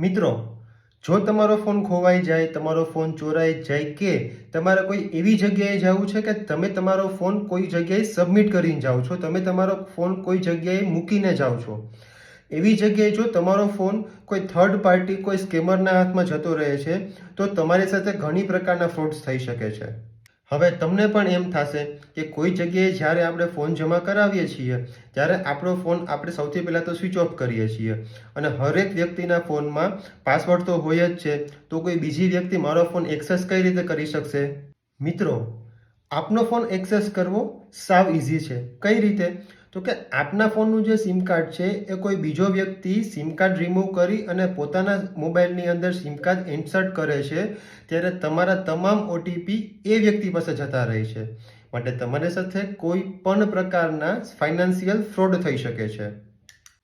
મિત્રો, જો તમારો ફોન ખોવાઈ જાય, તમારો ફોન ચોરાઈ જાય કે તમારે કોઈ એવી જગ્યાએ જવું છે કે તમે તમારો ફોન કોઈ જગ્યાએ સબમિટ કરીને જાઓ છો, તમે તમારો ફોન કોઈ જગ્યાએ મૂકીને જાઓ છો, એવી જગ્યાએ જો તમારો ફોન કોઈ થર્ડ પાર્ટી, કોઈ સ્કેમરના હાથમાં જતો રહે છે, તો તમારી સાથે ઘણી પ્રકારના ફ્રોડ્સ થઈ શકે છે. હવે તમને પણ એમ થશે કે કોઈ જગ્યાએ જ્યારે આપણે ફોન જમા કરાવીએ છીએ ત્યારે આપણો ફોન આપણે સૌથી પહેલાં તો સ્વિચ ઓફ કરીએ છીએ અને હરેક વ્યક્તિના ફોનમાં પાસવર્ડ તો હોય જ છે, તો કોઈ બીજી વ્યક્તિ મારો ફોન એક્સેસ કઈ રીતે કરી શકશે? મિત્રો, આપનો ફોન એક્સેસ કરવો સાવ ઇઝી છે. કઈ રીતે? તો કે આપના ફોનનું જે સિમ કાર્ડ છે એ કોઈ બીજો વ્યક્તિ સિમ કાર્ડ રિમૂવ કરી અને પોતાના મોબાઈલની અંદર સિમ કાર્ડ ઇન્સર્ટ કરે છે ત્યારે તમારા તમામ ઓટીપી એ વ્યક્તિ પાસે જતા રહે છે. માટે તમારી સાથે કોઈ પણ પ્રકારના ફાઇનાન્શિયલ ફ્રોડ થઈ શકે છે.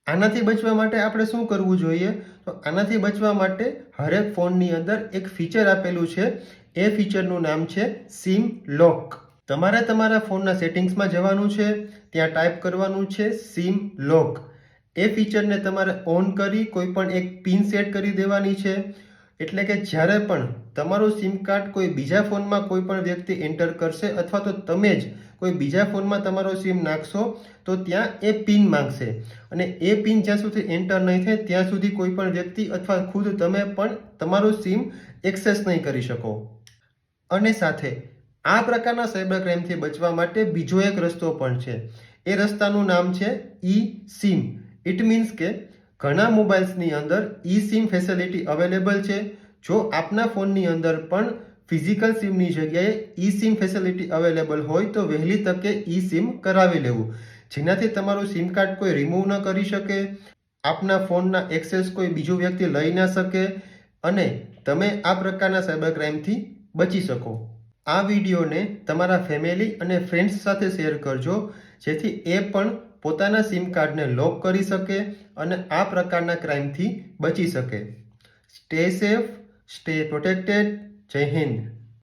આનાથી બચવા માટે આપણે શું કરવું જોઈએ? તો આનાથી બચવા માટે હરેક ફોનની અંદર એક ફીચર આપેલું છે. એ ફીચરનું નામ છે સિમ લોક. તમારે તમારા ફોનના સેટિંગ્સમાં જવાનું છે, ત્યાં ટાઈપ કરવાનું છે સિમ લોક. એ ફીચરને તમારે ઓન કરી કોઈ પણ એક પિન સેટ કરી દેવાની છે. એટલે કે જ્યારે પણ તમારું સિમ કાર્ડ કોઈ બીજા ફોનમાં કોઈ પણ વ્યક્તિ એન્ટર કરશે અથવા તો તમે જ કોઈ બીજા ફોનમાં તમારો સિમ નાખશો તો ત્યાં એ પિન માંગશે અને એ પિન જ્યાં સુધી એન્ટર નહીં થાય ત્યાં સુધી કોઈ પણ વ્યક્તિ અથવા ખુદ તમે પણ તમારું સિમ એક્સેસ નહીં કરી શકો. અને સાથે આ પ્રકારના સાયબર ક્રાઇમથી બચવા માટે બીજો એક રસ્તો પણ છે. એ રસ્તાનું નામ છે ઈ-સિમ. ઇટ મીન્સ કે ઘણા મોબાઈલ્સની અંદર ઈ-સિમ ફેસિલિટી અવેલેબલ છે. જો આપના ફોનની અંદર પણ ફિઝિકલ સિમની જગ્યાએ ઈ-સિમ ફેસિલિટી અવેલેબલ હોય તો વહેલી તકે ઈ-સિમ કરાવી લેવું, જેનાથી તમારું સિમ કાર્ડ કોઈ રિમૂવ ન કરી શકે, આપના ફોનના એક્સેસ કોઈ બીજું વ્યક્તિ લઈ ના શકે અને તમે આ પ્રકારના સાયબર ક્રાઇમથી બચી શકો. આ વિડીયોને તમારા ફેમિલી અને ફ્રેન્ડ્સ સાથે શેર કરજો, જેથી એ પણ પોતાના સિમ કાર્ડને લોક કરી શકે અને આ પ્રકારના ક્રાઇમથી બચી શકે. Stay safe, stay protected. જય હિન્દ.